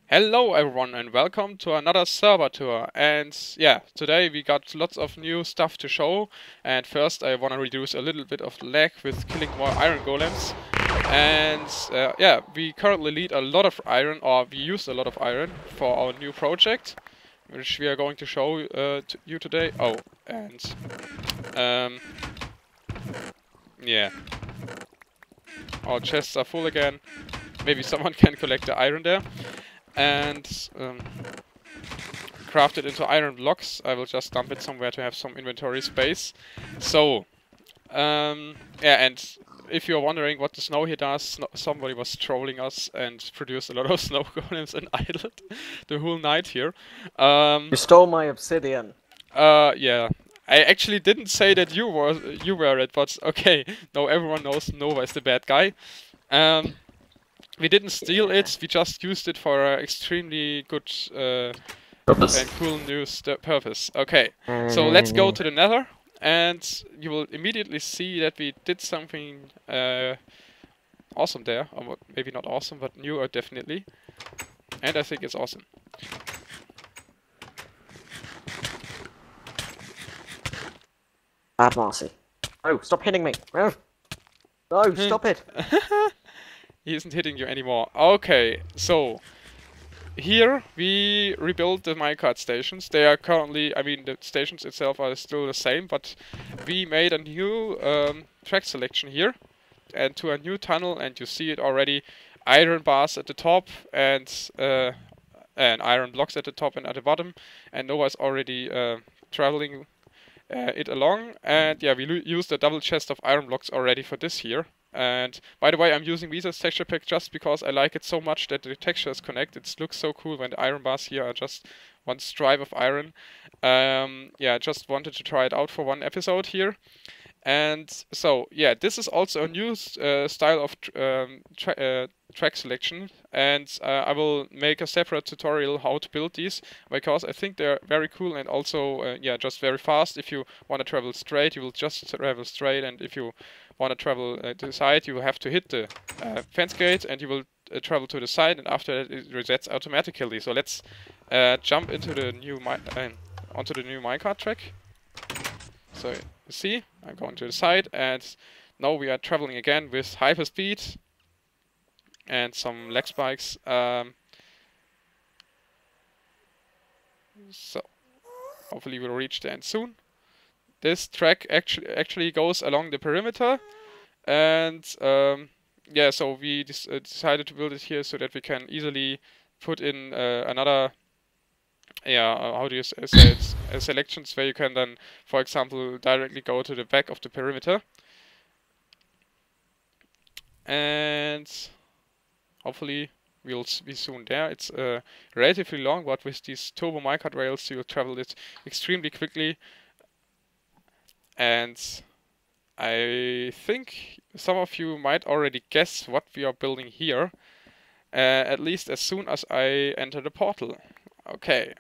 Hello everyone and welcome to another server tour. And yeah, today we got lots of new stuff to show. And first I want to reduce a little bit of lag with killing more iron golems. And yeah, we currently need a lot of iron, or we use a lot of iron for our new project, which we are going to show to you today. Oh, and yeah, our chests are full again. Maybe someone can collect the iron there. And craft it into iron blocks. I will just dump it somewhere to have some inventory space. So, yeah, and if you're wondering what the snow here does, somebody was trolling us and produced a lot of snow golems and idled the whole night here. You stole my obsidian. Yeah. I actually didn't say that you were it, but okay. No, everyone knows Nova is the bad guy. We didn't steal it, we just used it for an extremely good Purpose. and cool new purpose. Okay, so let's go to the nether, and you will immediately see that we did something awesome there. Or maybe not awesome, but new definitely. And I think it's awesome. Bad Marcy. Oh, stop hitting me. No, stop it. He isn't hitting you anymore. Okay, so here we rebuilt the minecart stations. They are currently, I mean, the stations itself are still the same, but we made a new track selection here and to a new tunnel, and you see it already. Iron bars at the top and iron blocks at the top and at the bottom, and Noah's already traveling it along. And yeah, we used a double chest of iron blocks already for this here. And by the way, I'm using Visa's texture pack just because I like it so much that the textures connect. It looks so cool when the iron bars here are just one stripe of iron. Yeah, I just wanted to try it out for one episode here. And so, yeah, this is also a new style of track selection. And I will make a separate tutorial how to build these, because I think they're very cool and also, yeah, just very fast. If you want to travel straight, you will just travel straight. And if you want to travel to the side, you will have to hit the fence gate and you will travel to the side, and after that it resets automatically. So let's jump into the new onto the new minecart track. So you see, I'm going to the side, and now we are traveling again with hyper speed and some lag spikes. So hopefully we'll reach the end soon. This track actually goes along the perimeter, and yeah, so we decided to build it here so that we can easily put in another, yeah, how do you say it, selections where you can then, for example, directly go to the back of the perimeter. And hopefully we'll be soon there. It's relatively long, but with these turbo minecart rails you'll travel it extremely quickly. And I think some of you might already guess what we are building here, at least as soon as I enter the portal. Okay.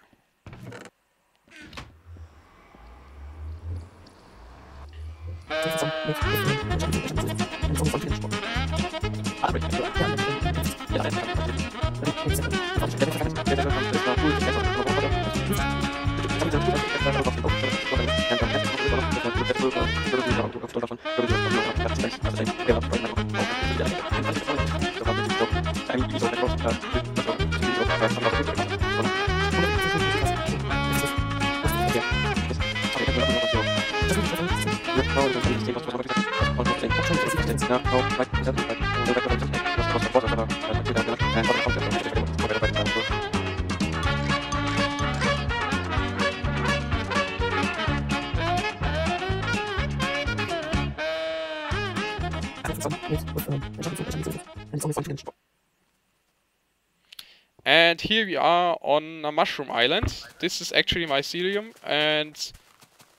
And here we are on a mushroom island. This is actually mycelium, and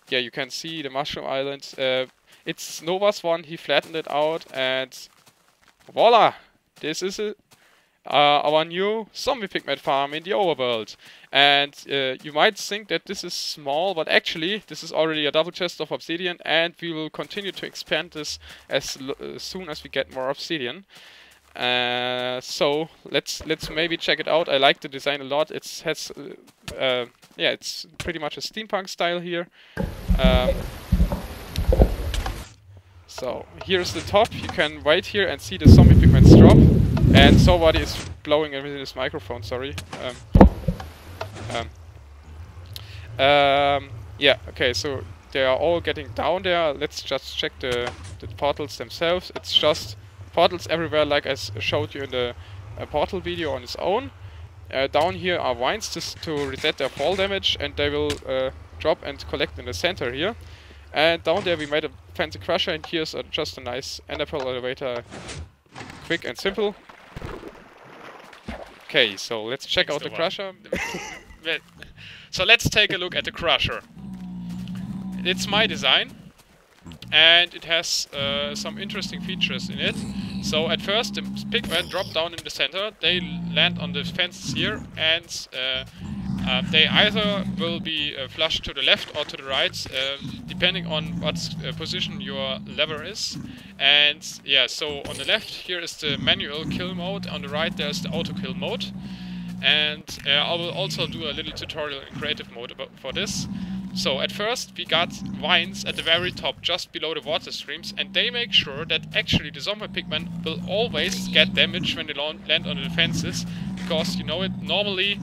yeah, you can see the mushroom island. It's Nova's one, he flattened it out, and voila! This is our new zombie pigment farm in the overworld. And you might think that this is small, but actually this is already a double chest of obsidian, and we will continue to expand this as soon as we get more obsidian. So let's maybe check it out. I like the design a lot. It has yeah, it's pretty much a steampunk style here. So here's the top. You can wait here and see the zombie pigments drop. And somebody is blowing everything in his microphone. Sorry. Yeah. Okay. So they are all getting down there. Let's just check the portals themselves. It's just portals everywhere, like I showed you in the portal video on its own. Down here are vines just to reset their fall damage, and they will drop and collect in the center here. And down there we made a fancy crusher, and here's just a nice ender pearl elevator, quick and simple. Okay, so let's check out the crusher. So let's take a look at the crusher. It's my design, and it has some interesting features in it. So at first the pigmen drop down in the center, they land on the fences here, and they either will be flushed to the left or to the right, depending on what position your lever is. And yeah, so on the left here is the manual kill mode, on the right there's the auto kill mode. And I will also do a little tutorial in creative mode for this. So at first we got vines at the very top, just below the water streams, and they make sure that actually the zombie pigmen will always get damage when they land on the fences, because you know it, normally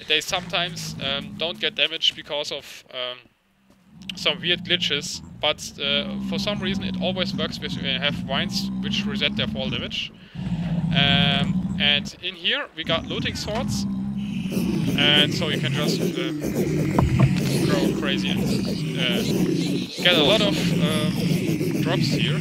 they sometimes don't get damage because of some weird glitches, but for some reason it always works when you have vines which reset their fall damage. And in here we got looting swords, and so you can just go crazy and get a lot of drops here.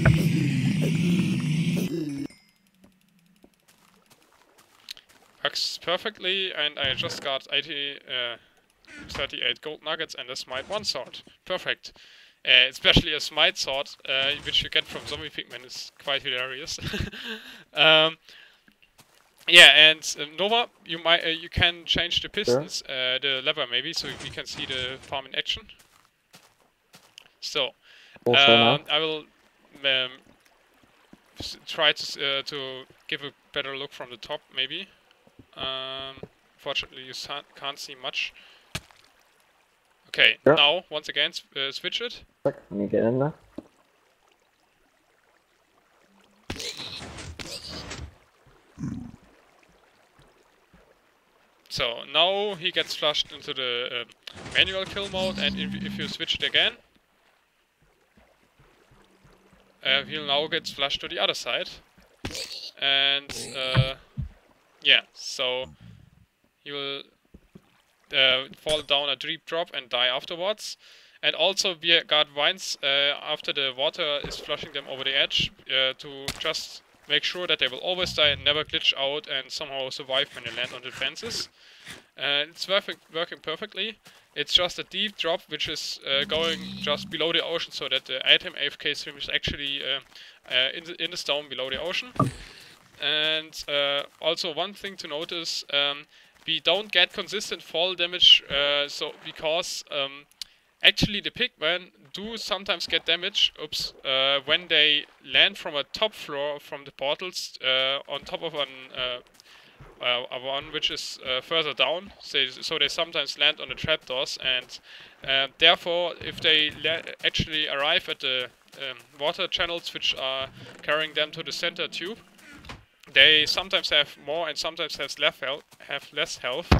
Works perfectly, and I just got 38 gold nuggets and a smite 1 sword. Perfect. Especially a smite sword, which you get from zombie pigmen, is quite hilarious. Yeah, and Nova, you can change the pistons, the lever maybe, so we can see the farm in action. So I will try to give a better look from the top, maybe. Fortunately, you can't see much. Okay, now once again switch it. Let me get in there. So now he gets flushed into the manual kill mode, and if you switch it again, he'll now get flushed to the other side. And yeah, so he will fall down a deep drop and die afterwards. And also we got vines after the water is flushing them over the edge to just make sure that they will always die and never glitch out and somehow survive when they land on the fences. It's working perfectly. It's just a deep drop which is going just below the ocean, so that the item AFK stream is actually in the stone below the ocean. And also one thing to notice, we don't get consistent fall damage, so because actually the pigmen do sometimes get damage, when they land from a top floor from the portals on top of one which is further down, so they sometimes land on the trapdoors, and therefore if they actually arrive at the water channels which are carrying them to the center tube, they sometimes have more and sometimes have less health,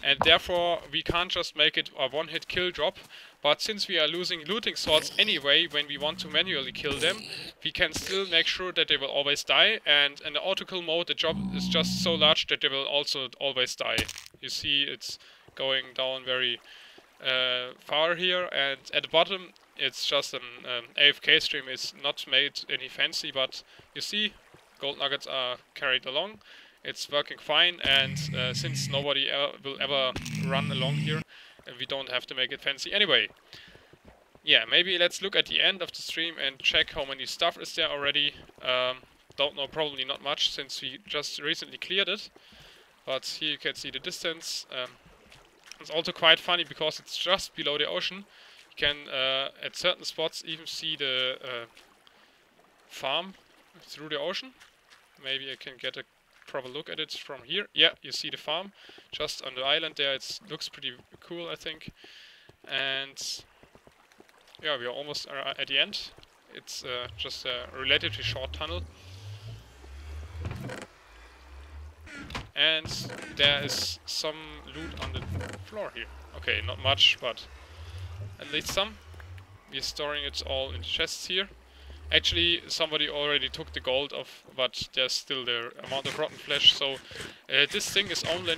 and therefore we can't just make it a one-hit kill drop. But since we are losing looting swords anyway when we want to manually kill them, we can still make sure that they will always die, and in the auto-kill mode the drop is just so large that they will also always die. You see it's going down very far here, and at the bottom it's just an AFK stream. It's not made any fancy, but you see gold nuggets are carried along. It's working fine, and since nobody will ever run along here, we don't have to make it fancy anyway. Yeah, maybe let's look at the end of the stream and check how many stuff is there already. Don't know, probably not much, since we just recently cleared it. But here you can see the distance. It's also quite funny because it's just below the ocean. You can at certain spots even see the farm through the ocean. Maybe I can get a proper look at it from here. Yeah, you see the farm just on the island there. It looks pretty cool, I think. And yeah, we are almost at the end. It's just a relatively short tunnel. And there is some loot on the floor here. Okay, not much, but at least some. We're storing it all in chests here. Actually, somebody already took the gold off, but there's still the amount of rotten flesh. So this thing is only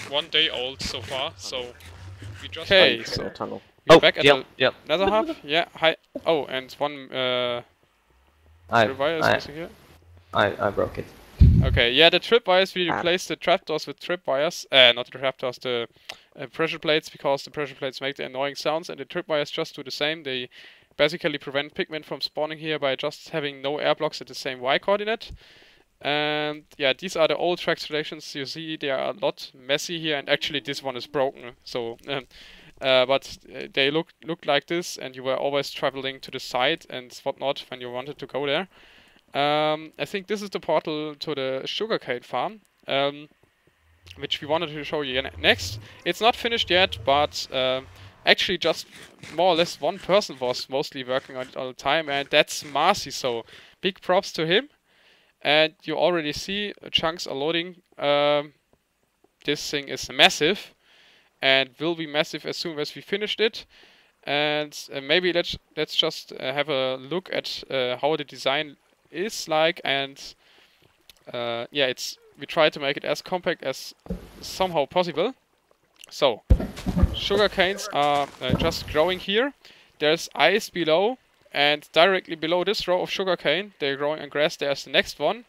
1 day old so far. So we just so tunnel. we're back at yep, the nether hub. Yeah, hi. Oh, and one tripwire is missing here. I broke it. Okay, yeah, the tripwires, we replaced the trapdoors with tripwires. Not the trapdoors, the pressure plates, because the pressure plates make the annoying sounds, and the tripwires just do the same. They basically prevent pigment from spawning here by just having no air blocks at the same Y coordinate. And yeah, these are the old track stations. You see they are a lot messy here, and actually this one is broken. So, but they look like this, and you were always traveling to the side and whatnot when you wanted to go there. I think this is the portal to the sugarcane farm, which we wanted to show you next. It's not finished yet, but actually just more or less one person was mostly working on it all the time, and that's Marcy, so big props to him. And you already see chunks are loading. This thing is massive, and will be massive as soon as we finished it. And maybe let's just have a look at how the design is like, and yeah, we try to make it as compact as somehow possible. So sugar canes are just growing here. There's ice below, and directly below this row of sugar cane, they're growing on grass. There's the next one,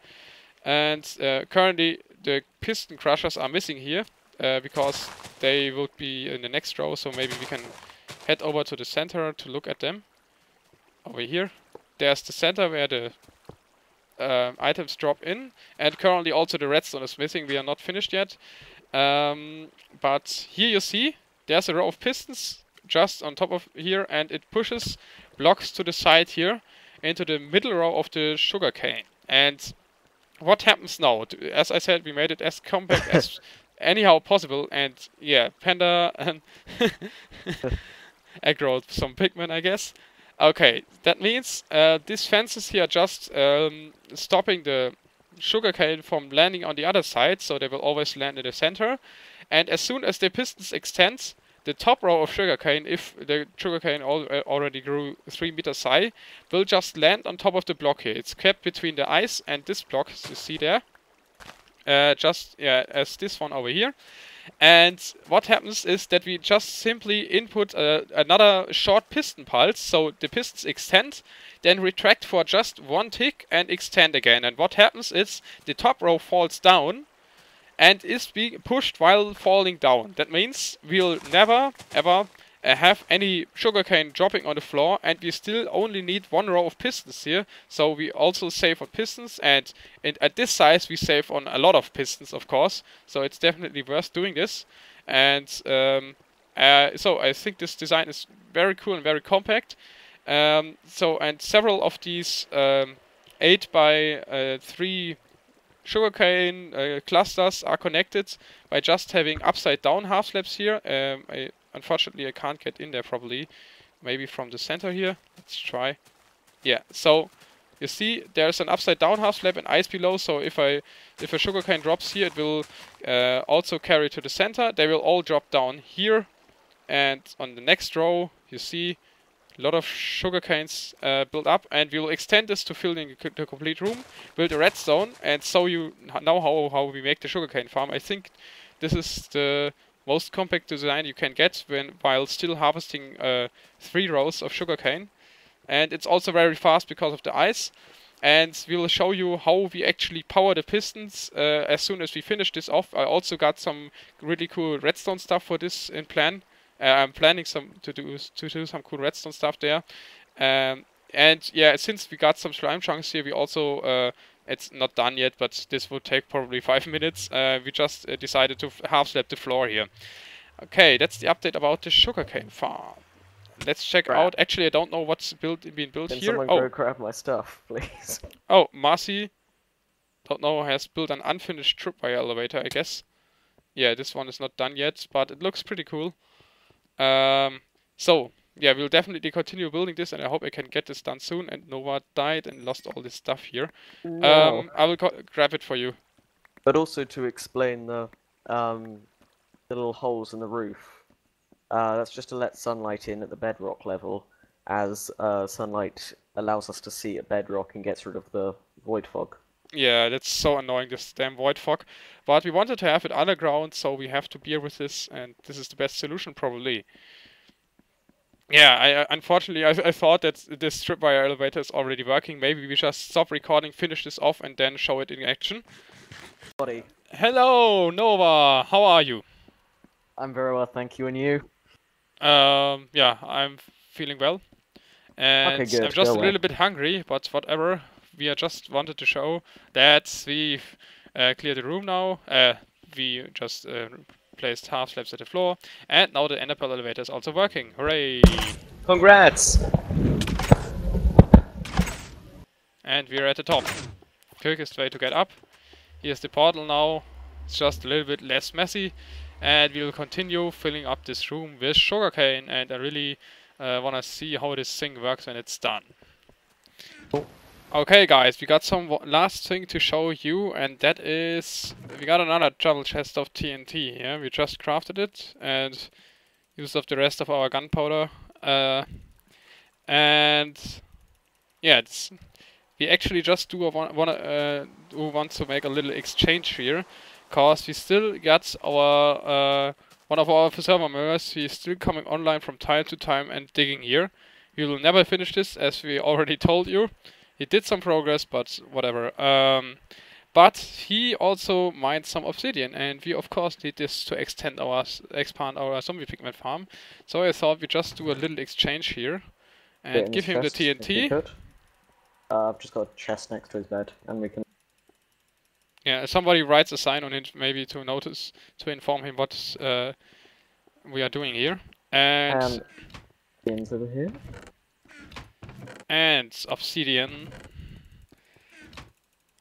and currently the piston crushers are missing here because they would be in the next row. So maybe we can head over to the center to look at them. Over here, there's the center where the items drop in, and currently also the redstone is missing. We are not finished yet, but here you see there's a row of pistons just on top of here, and it pushes blocks to the side here into the middle row of the sugar cane. And what happens now? As I said, we made it as compact as anyhow possible, and yeah, Panda and aggroed some pigment, I guess. Okay, that means these fences here are just stopping the sugarcane from landing on the other side, so they will always land in the center. And as soon as the pistons extend, the top row of sugarcane, if the sugarcane already grew 3 meters high, will just land on top of the block here. It's kept between the ice and this block, as you see there. Just as this one over here. And what happens is that we just simply input another short piston pulse, so the pistons extend, then retract for just 1 tick and extend again. And what happens is the top row falls down and is being pushed while falling down. That means we'll never ever have any sugarcane dropping on the floor, and we still only need 1 row of pistons here. So we also save on pistons, and at this size we save on a lot of pistons, of course. So it's definitely worth doing this. And so I think this design is very cool and very compact. And several of these 8 by 3 sugarcane clusters are connected by just having upside down half slabs here. Unfortunately, I can't get in there probably. Maybe from the center here. Let's try. Yeah, so you see there's an upside down half slab and ice below. So if a sugarcane drops here, it will also carry to the center. They will all drop down here. And on the next row, you see a lot of sugarcanes built up. And we will extend this to filling the complete room. Build a redstone and show you now how we make the sugarcane farm. I think this is the most compact design you can get while still harvesting 3 rows of sugarcane. And it's also very fast because of the ice. And we will show you how we actually power the pistons as soon as we finish this off. I also got some really cool redstone stuff for this in plan. I'm planning to do some cool redstone stuff there. And yeah, since we got some slime chunks here, we also it's not done yet, but this would take probably 5 minutes. We just decided to half slab the floor here. Okay, that's the update about the sugarcane farm. Let's check out. Actually, I don't know what's being built Can here. Someone go grab my stuff, please? Oh, Marcy don't know, has built an unfinished tripwire elevator, I guess. Yeah, this one is not done yet, but it looks pretty cool. So, yeah, we'll definitely continue building this, and I hope I can get this done soon. And Nova died and lost all this stuff here. No. I will grab it for you. But also to explain the little holes in the roof. That's just to let sunlight in at the bedrock level, as sunlight allows us to see at bedrock and gets rid of the void fog. Yeah, that's so annoying, this damn void fog. But we wanted to have it underground, so we have to bear with this, and this is the best solution, probably. Yeah, unfortunately, I thought that this tripwire elevator is already working. Maybe we just stop recording, finish this off, and then show it in action. Buddy. Hello, Nova! How are you? I'm very well, thank you, and you? Yeah, I'm feeling well. And Okay, good. I'm just Go a little bit hungry, but whatever. We just wanted to show that we've cleared the room now. We just placed half slabs at the floor, and now the ender pearl elevator is also working. Hooray! Congrats! And we're at the top. Quickest way to get up. Here's the portal now. It's just a little bit less messy, and we'll continue filling up this room with sugarcane, and I really want to see how this thing works when it's done. Okay guys, we got some last thing to show you, and that is we got another double chest of TNT here. We just crafted it and used up the rest of our gunpowder, and yeah, we actually just want to make a little exchange here, cause we still got our one of our server members. He's still coming online from time to time and digging here. We will never finish this, as we already told you. He did some progress, but whatever. But he also mined some obsidian, and we of course need this to expand our zombie pigment farm. So I thought we just do a little exchange here and give him the TNT. I've just got a chest next to his bed, and we can. Yeah, somebody writes a sign on it, maybe to inform him what we are doing here. And over here. And obsidian.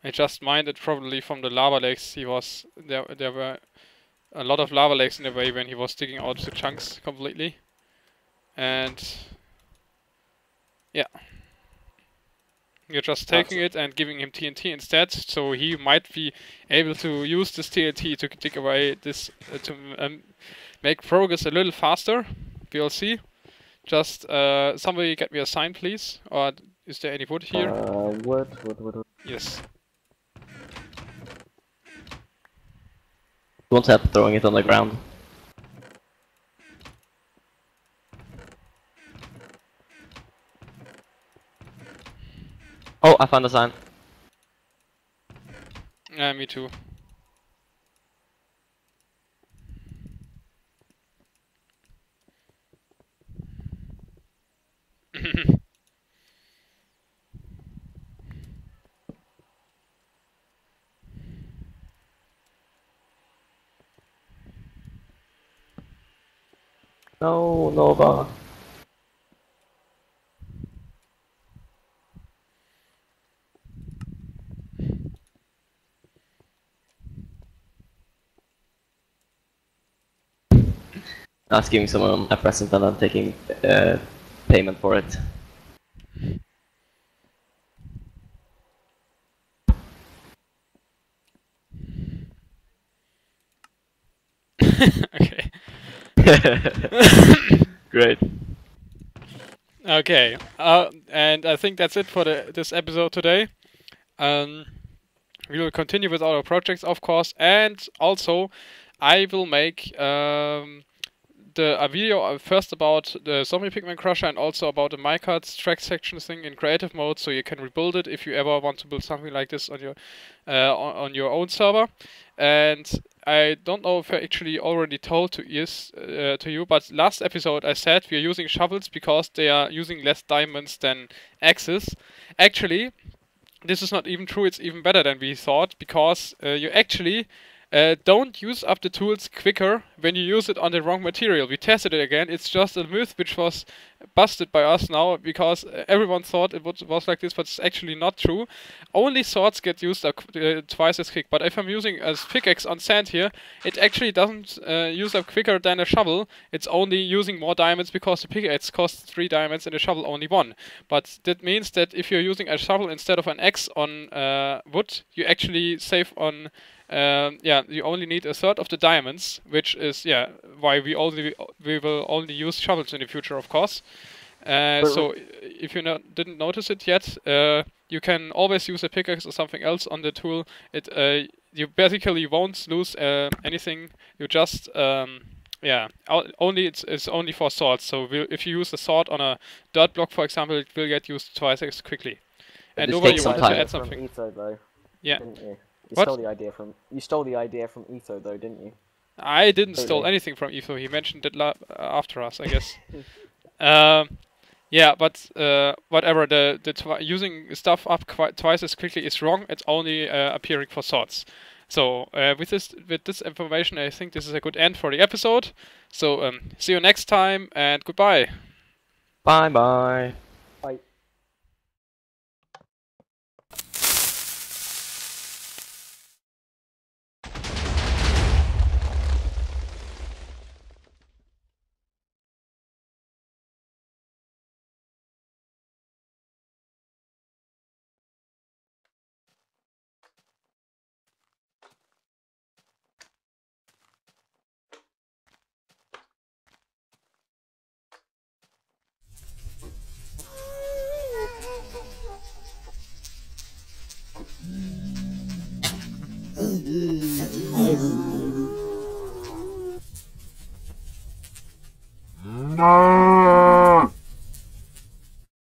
I just mined it probably from the lava lakes. There were a lot of lava lakes in the way when he was digging out the chunks completely. And yeah, you're just taking it and giving him TNT instead, so he might be able to use this TNT to dig away this to make progress a little faster. We'll see. Just somebody get me a sign, please. Or is there any wood here? Wood. Yes. Won't help throwing it on the ground. Oh, I found a sign. Yeah, me too. No, Nova. I was giving someone a present and I'm taking payment for it. Okay. Great. Okay, and I think that's it for this episode today. We will continue with our projects, of course, and also I will make a video first about the zombie pigment crusher and also about the minecart track section thing in creative mode, so you can rebuild it if you ever want to build something like this on your own server. And I don't know if I actually already told to you, but last episode I said we are using shovels because they are using less diamonds than axes. Actually, this is not even true. It's even better than we thought, because you actually don't use up the tools quicker when you use it on the wrong material. We tested it again. It's just a myth which was busted by us now because everyone thought it was like this, but it's actually not true. Only swords get used up twice as quick. But if I'm using a pickaxe on sand here, it actually doesn't use up quicker than a shovel. It's only using more diamonds because the pickaxe costs 3 diamonds and the shovel only 1. But that means that if you're using a shovel instead of an axe on wood, you actually save on you only need a third of the diamonds, which is why we will only use shovels in the future, of course. So if you didn't notice it yet, you can always use a pickaxe or something else on the tool. You basically won't lose anything. You just it's only for swords. So if you use a sword on a dirt block, for example, it will get used twice as quickly. And this Nova, takes you some wanted to time. add something? Etho, though, Yeah. didn't you? You What? stole the idea from Etho, though, didn't you? I didn't steal Totally. anything from Etho. He mentioned it after us, I guess. But whatever. Using stuff up twice as quickly is wrong. It's only appearing for swords. So with this information, I think this is a good end for the episode. So see you next time and goodbye. Bye bye. Bye. No.